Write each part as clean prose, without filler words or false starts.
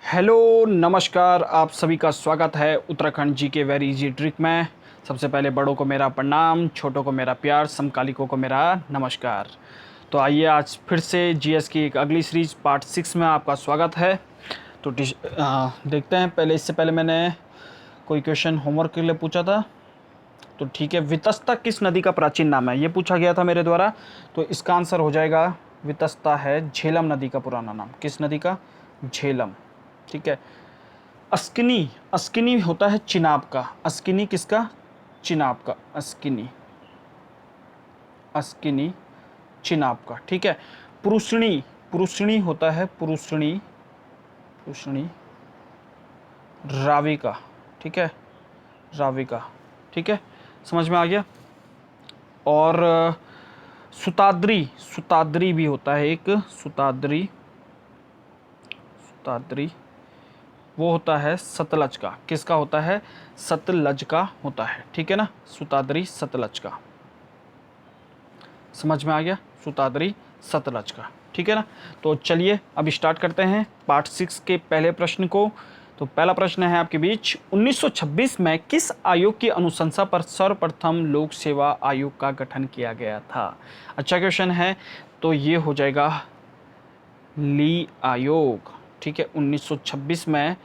Hello नमस्कार, आप सभी का स्वागत है उत्तराखंड जी के वेरी इजी ट्रिक में। सबसे पहले बड़ों को मेरा प्रणाम, छोटों को मेरा प्यार, समकालिकों को मेरा नमस्कार। तो आइए आज फिर से जीएस की एक अगली सीरीज पार्ट 6 में आपका स्वागत है। तो देखते हैं। इससे पहले मैंने कोई क्वेश्चन होमवर्क के लिए पूछा था, तो ठीक है। वितस्ता किस नदी का प्राचीन नाम है, ये पूछा गया था मेरे द्वारा। तो इसका आंसर हो जाएगा वितस्ता है झेलम नदी का पुराना नाम। किस नदी का? झेलम। ठीक है। अस्किनी, अस्किनी होता है चिनाब का। अस्किनी किसका? चिनाब का। अस्किनी, अस्किनी चिनाब का। ठीक है। पुरुषणी, पुरुषणी होता है पुरुषणी, पुरुषणी रावी का। ठीक है, रावी का। ठीक है, समझ में आ गया। और सुताद्री, सुताद्री भी होता है एक। सुताद्री, सुताद्री वो होता है सतलज का। किसका होता है? सतलज का होता है। ठीक है ना, सुताद्री सतलज का। समझ में आ गया, सुताद्री सतलज का। ठीक है ना। तो चलिए अब स्टार्ट करते हैं पार्ट 6 के पहले प्रश्न को। तो पहला प्रश्न है आपके बीच, 1926 में किस आयोग की अनुशंसा पर सर्वप्रथम लोक सेवा आयोग का गठन किया गया था? अच्छा क्वेश्चन है। तो ये हो जाएगा ली आयोग। ठीक है, 1926 में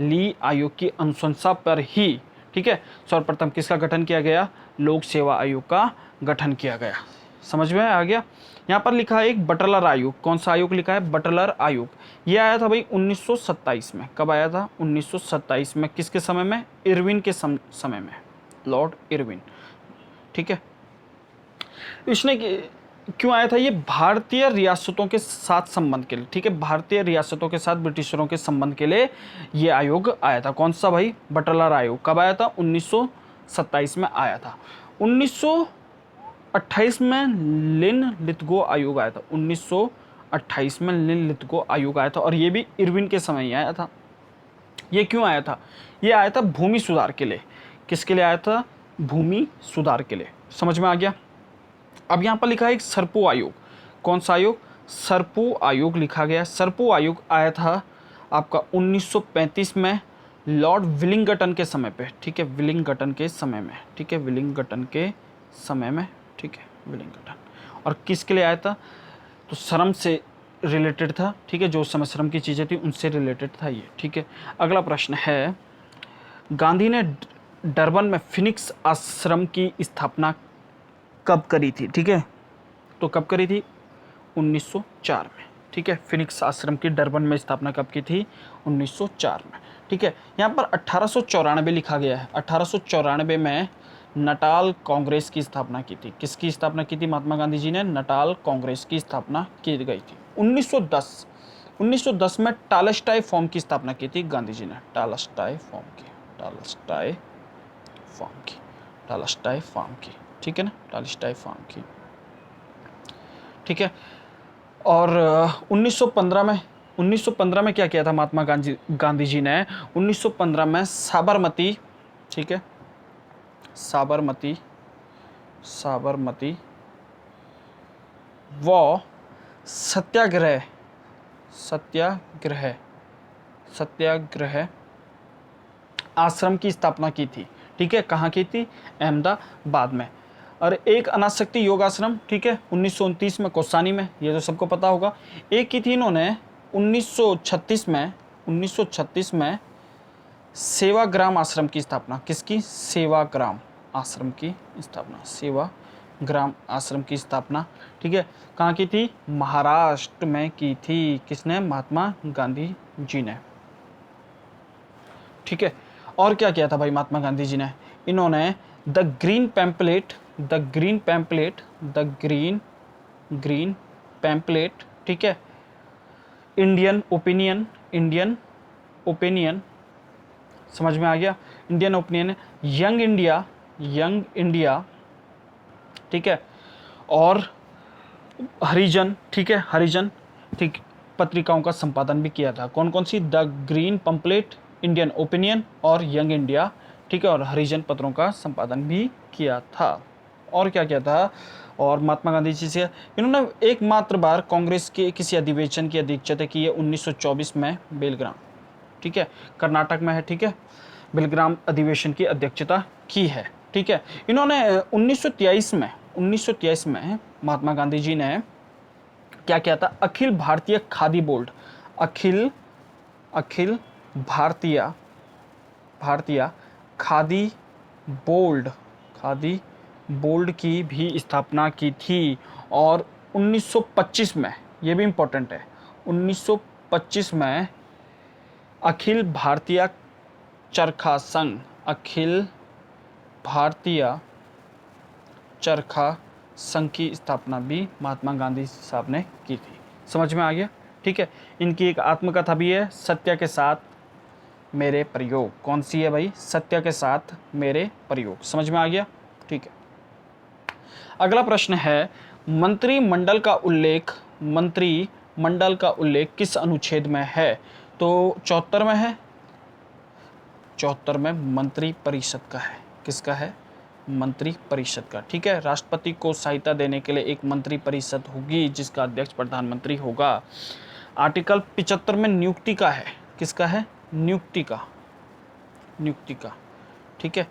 ली आयोग की अनुशंसा पर ही, ठीक है, सर्वप्रथम किसका गठन किया गया? लोक सेवा आयोग का गठन किया गया। समझ में आ गया। यहाँ पर लिखा है एक बटलर आयोग। कौन सा आयोग लिखा है? बटलर आयोग। ये आया था भाई 1927 में। कब आया था? 1927 में। किसके समय में? इरविन के समय में, लॉर्ड इरविन। ठीक है। इसने क्यों आया था? ये भारतीय रियासतों के साथ संबंध के लिए। ठीक है, भारतीय रियासतों के साथ ब्रिटिशरों के संबंध के लिए ये आयोग आया था। कौन सा भाई? बटलर आयोग। कब आया था? 1927 में आया था। 1928 में लिन लिथगो आयोग आया था। 1928 में लिन लिथगो आयोग आया था, और ये भी इरविन के समय ही आया था। ये क्यों आया था? ये आया था भूमि सुधार के लिए। किसके लिए आया था? भूमि सुधार के लिए। समझ में आ गया। अब यहाँ पर लिखा है एक सरपो आयोग। कौन सा आयोग? सरपो आयोग लिखा गया। सरपो आयोग आया था आपका 1935 में लॉर्ड विलिंगटन के समय पे। ठीक है, विलिंगटन के समय में। ठीक है, विलिंगटन के समय में। ठीक है, विलिंगटन। और किसके लिए आया था? तो श्रम से रिलेटेड था। ठीक है, जो उस समय श्रम की चीज़ें थी उनसे रिलेटेड था ये। ठीक है। अगला प्रश्न है, गांधी ने डरबन में फिनिक्स आश्रम की स्थापना कब करी थी? ठीक है, तो कब करी थी? 1904 में। ठीक है, फिनिक्स आश्रम की डरबन में स्थापना कब की थी? 1904 में। ठीक है। यहाँ पर 1894 लिखा गया है। 1894 में नटाल कांग्रेस की स्थापना की थी। किसकी स्थापना की थी? महात्मा गांधी जी ने नटाल कांग्रेस की स्थापना की गई थी। 1910 में टालस्टाय फॉर्म की स्थापना की थी गांधी जी ने। टालस्टाय फॉर्म की, टालस्टाय फॉर्म की, टालस्टाय फॉर्म की। ठीक है ना, टालस्टाय फॉर्म की। ठीक है। और 1915 में क्या किया था महात्मा गांधी जी ने? 1915 में साबरमती, ठीक है, साबरमती, साबरमती व सत्याग्रह, सत्याग्रह, सत्याग्रह आश्रम की स्थापना की थी। ठीक है, कहाँ की थी? अहमदाबाद में। और एक अनासक्ति योग आश्रम, ठीक है, 1929 में कौसानी में, ये तो सबको पता होगा। एक की थी इन्होंने 1936 में, 1936 में सेवाग्राम आश्रम की स्थापना। किसकी? सेवाग्राम आश्रम की स्थापना। सेवाग्राम आश्रम की स्थापना, ठीक है, कहाँ की थी? महाराष्ट्र में की थी। किसने? महात्मा गांधी जी ने। ठीक है। और क्या किया था भाई महात्मा गांधी जी ने? इन्होंने the green pamphlet, the green pamphlet, the green pamphlet, ठीक है, इंडियन ओपिनियन, इंडियन ओपिनियन, समझ में आ गया, Indian opinion, young India, young India, ठीक है, और हरिजन, ठीक है, हरिजन, ठीक, पत्रिकाओं का संपादन भी किया था। कौन कौन सी? The Green Pamphlet, Indian Opinion और यंग इंडिया, ठीक है, और हरिजन पत्रों का संपादन भी किया था। और क्या किया था? और महात्मा गांधी जी से इन्होंने एकमात्र बार कांग्रेस के किसी अधिवेशन की अध्यक्षता की है 1924 में बेलग्राम, ठीक है, कर्नाटक में है, ठीक है, बेलग्राम अधिवेशन की अध्यक्षता की है, ठीक है। इन्होंने 1923 में महात्मा गांधी जी ने क्या किया था, अखिल भारतीय खादी बोर्ड, अखिल अखिल भारतीय भारतीय खादी बोर्ड खादी बोर्ड की भी स्थापना की थी। और 1925 में, ये भी इम्पोर्टेंट है, 1925 में अखिल भारतीय चरखा संघ, अखिल भारतीय चरखा संघ की स्थापना भी महात्मा गांधी साहब ने की थी। समझ में आ गया, ठीक है। इनकी एक आत्मकथा भी है, सत्य के साथ मेरे प्रयोग। कौन सी है भाई, सत्य के साथ मेरे प्रयोग। समझ में आ गया, ठीक है। अगला प्रश्न है, मंत्रिमंडल का उल्लेख किस अनुच्छेद में है? तो 74 में है, 74 में मंत्री परिषद का है। किसका है? मंत्री परिषद का, ठीक है। राष्ट्रपति को सहायता देने के लिए एक मंत्री परिषद होगी जिसका अध्यक्ष प्रधानमंत्री होगा। आर्टिकल 75 में नियुक्ति का है। किसका है? नियुक्ति का, ठीक है,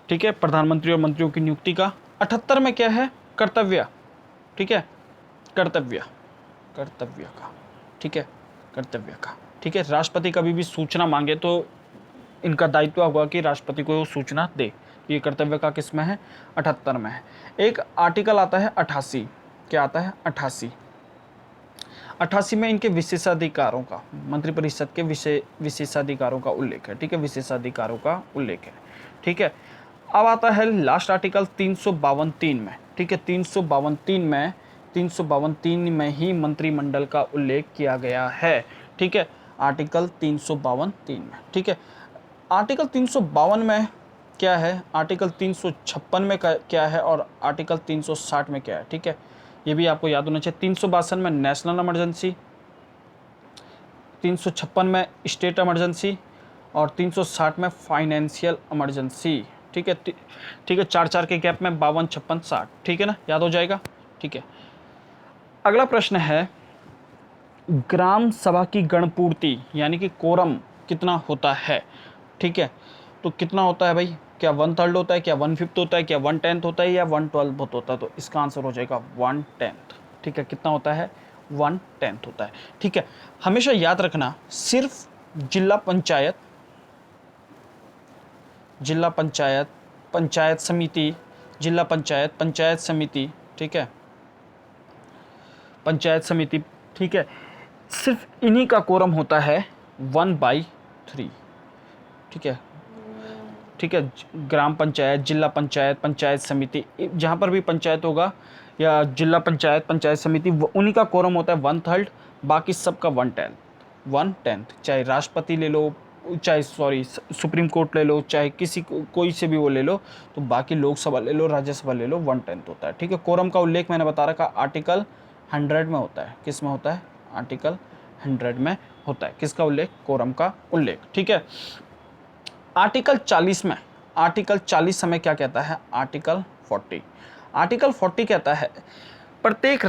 ठीक है, प्रधानमंत्री और मंत्रियों की नियुक्ति का। 78 में क्या है? कर्तव्य, ठीक है, कर्तव्य का, ठीक है, कर्तव्य का, ठीक है। राष्ट्रपति कभी भी सूचना मांगे तो इनका दायित्व होगा कि राष्ट्रपति को सूचना दे। ये कर्तव्य का किस में है? 78 में है। एक आर्टिकल आता है 88, क्या आता है? 88 में इनके विशेषाधिकारों का, मंत्रिपरिषद के विशेषाधिकारों का उल्लेख है, ठीक है, विशेषाधिकारों का उल्लेख है, ठीक है। अब आता है लास्ट आर्टिकल 352 में, ठीक है, 352 में ही मंत्रिमंडल का उल्लेख किया गया है, ठीक है, आर्टिकल 352 में, ठीक है। आर्टिकल 352 में क्या है, आर्टिकल 356 में क्या है और आर्टिकल 360 में क्या है, ठीक है, ये भी आपको याद होना चाहिए। 362 में नेशनल इमरजेंसी, 356 में स्टेट इमरजेंसी और 360 में फाइनेंशियल इमरजेंसी, ठीक है, ठीक है, 4 के गैप में 52, 56, 60, ठीक है ना, याद हो जाएगा, ठीक है। अगला प्रश्न है, ग्राम सभा की गणपूर्ति यानी कि कोरम कितना होता है, ठीक है, तो कितना होता है भाई? क्या 1/3 होता है, क्या 1/5 होता है, क्या 1/10 होता है या 1/12 होता है? तो इसका आंसर हो जाएगा 1/10, ठीक है। कितना होता है? 1/10 होता है, ठीक है। हमेशा याद रखना, सिर्फ जिला पंचायत, पंचायत समिति, जिला पंचायत, पंचायत समिति, ठीक है, पंचायत समिति, ठीक है, सिर्फ इन्हीं का कोरम होता है 1/3, ठीक है, ठीक है। ग्राम पंचायत, जिला पंचायत, पंचायत समिति, जहाँ पर भी पंचायत होगा या जिला पंचायत, पंचायत समिति, उन्हीं का कोरम होता है 1/3, बाकी सबका 1/10, चाहे राष्ट्रपति ले लो, चाहे सुप्रीम कोर्ट ले लो, चाहे कोई से भी वो ले लो, तो बाकी लोकसभा ले लो, राज्यसभा ले लो, 1/10 होता है, ठीक है। कोरम का उल्लेख मैंने बता रखा, आर्टिकल 100 में होता है। किस में होता है? आर्टिकल 100 में होता है। किसका उल्लेख? कोरम का उल्लेख, ठीक है। आर्टिकल 40 में, आर्टिकल 40 समय क्या कहता है? आर्टिकल 40 कहता है प्रत्येक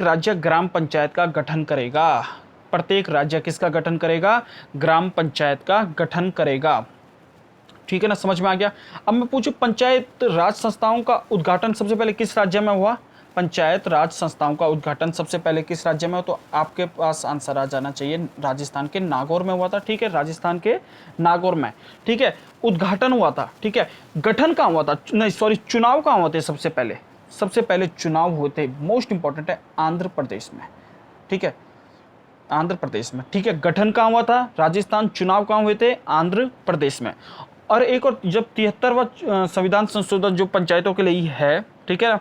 राज्य ग्राम पंचायत का गठन करेगा। प्रत्येक राज्य किसका गठन करेगा? ग्राम पंचायत का गठन करेगा, ठीक है ना, समझ में आ गया। अब मैं पूछूं, पंचायत राज संस्थाओं का उद्घाटन सबसे पहले किस राज्य में हुआ? पंचायत राज संस्थाओं का उद्घाटन सबसे पहले किस राज्य में हुआ? तो आपके पास आंसर आ जाना चाहिए, राजस्थान के नागौर में हुआ था, ठीक है, राजस्थान के नागौर में, ठीक है, उद्घाटन हुआ था, ठीक है। गठन कहाँ हुआ था? नहीं सॉरी, चुनाव कहाँ हुए थे सबसे पहले? सबसे पहले चुनाव हुए थे, मोस्ट इंपॉर्टेंट है, आंध्र प्रदेश में, ठीक है, आंध्र प्रदेश में, ठीक है। गठन कहाँ हुआ था? राजस्थान। चुनाव कहाँ हुए थे? आंध्र प्रदेश में। और एक और, जब 73वां संविधान संशोधन जो पंचायतों के लिए है, ठीक है,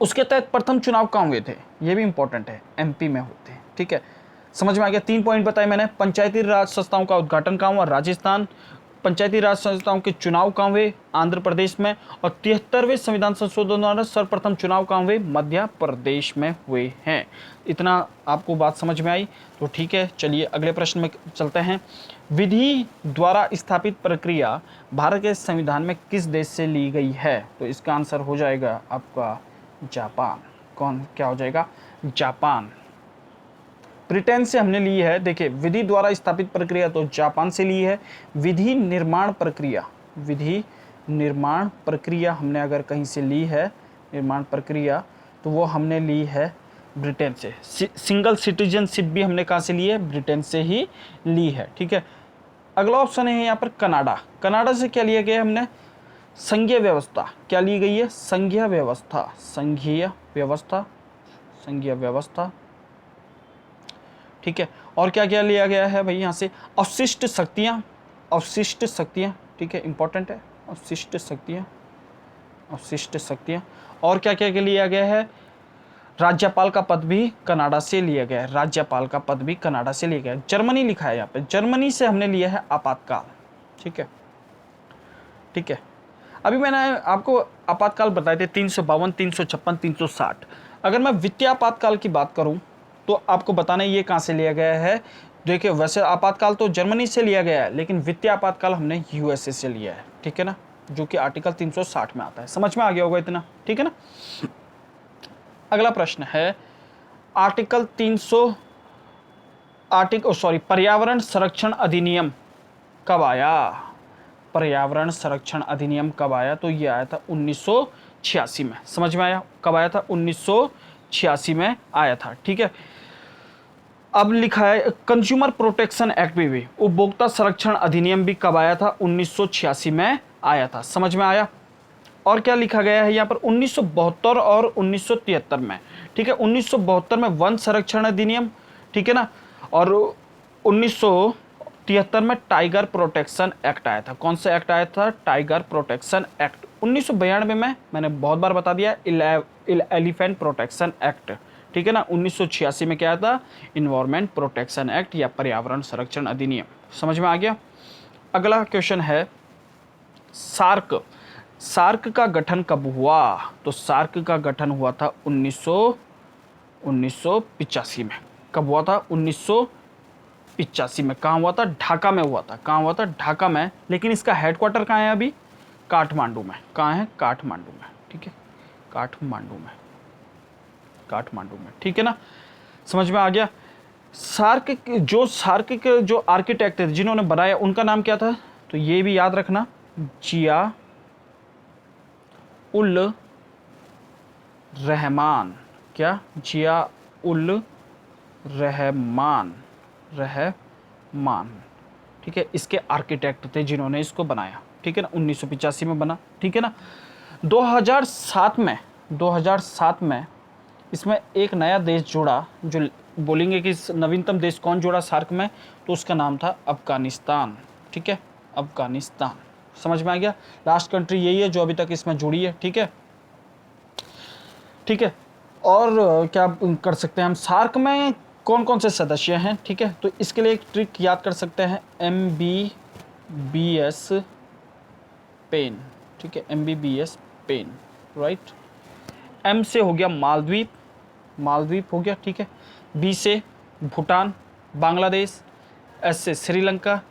उसके तहत प्रथम चुनाव कहाँ हुए थे? ये भी इंपॉर्टेंट है, एमपी में होते हैं, ठीक है। समझ में आ गया? 3 पॉइंट बताए मैंने। पंचायती राज संस्थाओं का उद्घाटन कहाँ हुआ? राजस्थान। पंचायती राज संस्थाओं के चुनाव कहाँ हुए? आंध्र प्रदेश में। और 73वें संविधान संशोधन द्वारा सर्वप्रथम चुनाव कहाँ हुए? मध्य प्रदेश में हुए हैं। इतना आपको बात समझ में आई तो ठीक है। चलिए अगले प्रश्न में चलते हैं। विधि द्वारा स्थापित प्रक्रिया भारत के संविधान में किस देश से ली गई है? तो इसका आंसर हो जाएगा आपका जापान। क्या हो जाएगा? जापान। ब्रिटेन से हमने ली है, देखिए विधि द्वारा स्थापित प्रक्रिया तो जापान से ली है। विधि निर्माण प्रक्रिया, विधि निर्माण प्रक्रिया हमने अगर कहीं से ली है, निर्माण प्रक्रिया, तो वो हमने ली है ब्रिटेन से। सिंगल सिटीजनशिप भी हमने कहाँ से ली है, ब्रिटेन से ही ली है, ठीक है। अगला ऑप्शन है यहाँ पर कनाडा। कनाडा से क्या लिया गया है हमने, संघीय व्यवस्था, क्या ली गई है, संघीय व्यवस्था, संघीय व्यवस्था, संघीय व्यवस्था, ठीक है। और क्या क्या लिया गया है भाई यहाँ से, अवशिष्ट शक्तियाँ, अवशिष्ट शक्तियाँ, ठीक है, इंपॉर्टेंट है, अवशिष्ट शक्तियाँ, अवशिष्ट शक्तियाँ। और क्या क्या लिया गया है, राज्यपाल का पद भी कनाडा से लिया गया है, राज्यपाल का पद भी कनाडा से लिया गया है। जर्मनी लिखा है यहाँ पे, जर्मनी से हमने लिया है आपातकाल, ठीक है, ठीक है। अभी मैंने आपको आपातकाल बताए थे 352, 356, 360। अगर मैं वित्तीय आपातकाल की बात करूं तो आपको बताना ये कहाँ से लिया गया है। देखिए वैसे आपातकाल तो जर्मनी से लिया गया है, लेकिन वित्तीय आपातकाल हमने यूएसए से लिया है, ठीक है ना, जो कि आर्टिकल 360 में आता है। समझ में आ गया होगा इतना, ठीक है ना। अगला प्रश्न है आर्टिकल 300 पर्यावरण संरक्षण अधिनियम कब आया, पर्यावरण संरक्षण अधिनियम कब आया, तो ये आया था 1986 में। समझ में आया, कब आया था, 1986 में आया था, ठीक है। अब लिखा है कंज्यूमर प्रोटेक्शन एक्ट भी उपभोक्ता संरक्षण अधिनियम भी कब आया था, 1986 में आया था। समझ में आया। और क्या लिखा गया है यहाँ पर, 1972 और 1973 में, ठीक है। 1972 में वन संरक्षण अधिनियम, ठीक है ना, और 1973 में टाइगर प्रोटेक्शन एक्ट आया था। कौन सा एक्ट आया था, टाइगर प्रोटेक्शन एक्ट। 1992 में मैंने बहुत बार बता दिया, एलिफेंट प्रोटेक्शन एक्ट, ठीक है ना। 1986 में क्या था, इन्वायरमेंट प्रोटेक्शन एक्ट या पर्यावरण संरक्षण अधिनियम। समझ में आ गया। अगला क्वेश्चन है सार्क, सार्क का गठन कब हुआ, तो सार्क का गठन हुआ था 1985 में। कब हुआ था, 1985 में। कहाँ हुआ था, ढाका में हुआ था। कहाँ हुआ था, ढाका में। लेकिन इसका हेडक्वार्टर कहाँ है अभी, काठमांडू में। कहाँ है, काठमांडू में, ठीक है, काठमांडू में, काठमांडू में, ठीक है ना। समझ में आ गया। सार्क के जो आर्किटेक्ट थे जिन्होंने बनाया, उनका नाम क्या था, तो ये भी याद रखना, जिया उल रहमान। क्या, जिया उल रहमान, ठीक है। इसके आर्किटेक्ट थे जिन्होंने इसको बनाया, ठीक है ना। 1985 में बना, ठीक है ना। 2007 में इसमें एक नया देश जुड़ा, जो बोलेंगे कि नवीनतम देश कौन जुड़ा सार्क में, तो उसका नाम था अफगानिस्तान, ठीक है, अफगानिस्तान। समझ में आ गया। लास्ट कंट्री यही है जो अभी तक इसमें जुड़ी है, ठीक है, ठीक है। और क्या कर सकते हैं हम, सार्क में कौन कौन से सदस्य हैं, ठीक है। तो इसके लिए एक ट्रिक याद कर सकते हैं, MBBS पेन, ठीक है, MBBS पेन, राइट। M से हो गया मालदीव, मालदीव हो गया, ठीक है। B से भूटान, बांग्लादेश, S से श्रीलंका,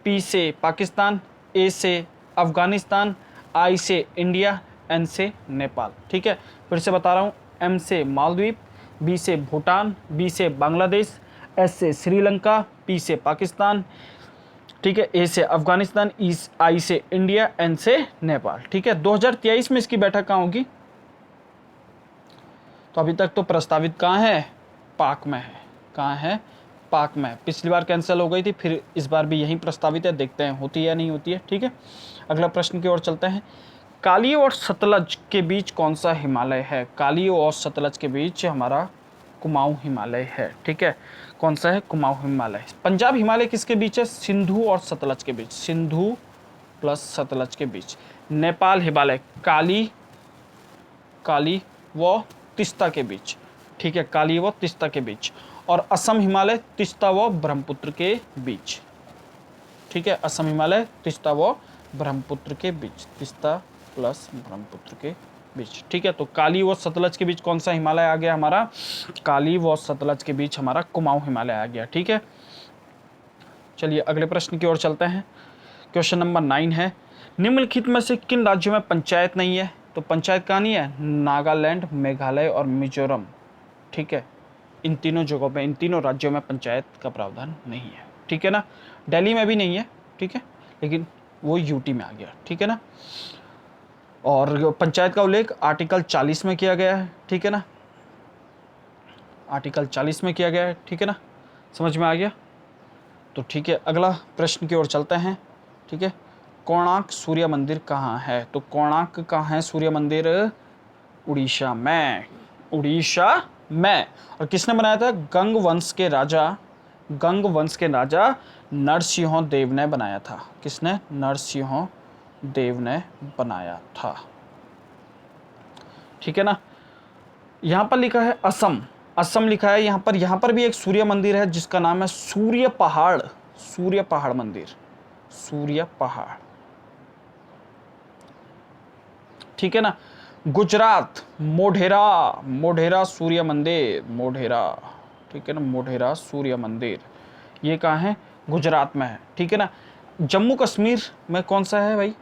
P से पाकिस्तान, A से अफगानिस्तान, I से इंडिया, N से नेपाल, ठीक है। फिर से बता रहा हूँ, M से मालदीव, B से भूटान, B से बांग्लादेश, S से श्रीलंका, P से पाकिस्तान, ठीक है, A से अफगानिस्तान, I से इंडिया, N से नेपाल, ठीक है। 2023 में इसकी बैठक कहाँ होगी, तो अभी तक तो प्रस्तावित कहाँ है, पाक में है। कहाँ है, पाक में। पिछली बार कैंसिल हो गई थी, फिर इस बार भी यही प्रस्तावित है, देखते हैं होती है या नहीं होती है, ठीक है। अगला प्रश्न की ओर चलते हैं। काली और सतलज के बीच कौन सा हिमालय है, काली और सतलज के बीच हमारा कुमाऊं हिमालय है, ठीक है। कौन सा है, कुमाऊं हिमालय। पंजाब हिमालय किसके बीच है, सिंधु और सतलज के बीच, सिंधु प्लस सतलज के बीच। नेपाल हिमालय काली व तीस्ता के बीच, ठीक है, काली व तीस्ता के बीच। और असम हिमालय तीस्ता व ब्रह्मपुत्र के बीच, ठीक है, असम हिमालय तीस्ता व ब्रह्मपुत्र के बीच, तीस्ता प्लस ब्रह्मपुत्र के बीच, ठीक है। तो काली व सतलज के बीच कौन सा हिमालय आ गया हमारा, काली व सतलज के बीच हमारा कुमाऊं हिमालय आ गया, ठीक है। चलिए अगले प्रश्न की ओर चलते हैं। क्वेश्चन नंबर 9 है, निम्नलिखित में से किन राज्यों में पंचायत नहीं है, तो पंचायत कहाँ नहीं है, नागालैंड, मेघालय और मिजोरम, ठीक है, इन तीनों जगहों पे, इन तीनों राज्यों में पंचायत का प्रावधान नहीं है, ठीक है ना। दिल्ली में भी नहीं है, ठीक है, लेकिन वो यूटी में आ गया, ठीक है ना। और पंचायत का उल्लेख आर्टिकल 40 में किया गया है, ठीक है ना, आर्टिकल 40 में किया गया है, ठीक है ना, समझ में आ गया। तो ठीक है, अगला प्रश्न की ओर चलते हैं, ठीक है। कोणार्क सूर्य मंदिर कहाँ है? तो कोणार्क कहाँ है सूर्य मंदिर? उड़ीसा में, उड़ीसा में। और किसने बनाया था? गंग वंश के राजा, गंग वंश के राजा नरसिंह देव ने बनाया था। किसने? नरसिंह देव ने बनाया था, ठीक है ना। यहां पर लिखा है असम, असम लिखा है यहां पर भी एक सूर्य मंदिर है जिसका नाम है सूर्य पहाड़, सूर्य पहाड़ मंदिर, सूर्य पहाड़, ठीक है ना। गुजरात मोढेरा, मोढेरा सूर्य मंदिर, मोढेरा, ठीक है ना, मोढेरा सूर्य मंदिर, ये कहाँ है? गुजरात में है, ठीक है ना। जम्मू कश्मीर में कौन सा है भाई?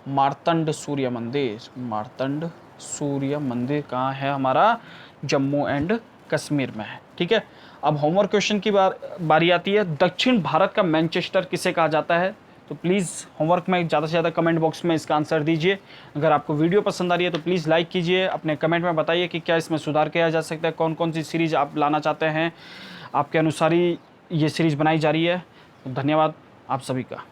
मार्तंड सूर्य मंदिर, मार्तंड सूर्य मंदिर कहाँ है हमारा? जम्मू एंड कश्मीर में है, ठीक है। अब होमवर्क क्वेश्चन की बारी आती है। दक्षिण भारत का मैनचेस्टर किसे कहा जाता है? तो प्लीज़ होमवर्क में ज़्यादा से ज़्यादा कमेंट बॉक्स में इसका आंसर दीजिए। अगर आपको वीडियो पसंद आ रही है तो प्लीज़ लाइक कीजिए, अपने कमेंट में बताइए कि क्या इसमें सुधार किया जा सकता है, कौन कौन सी सीरीज़ आप लाना चाहते हैं, आपके अनुसार ही ये सीरीज़ बनाई जा रही है। धन्यवाद आप सभी का।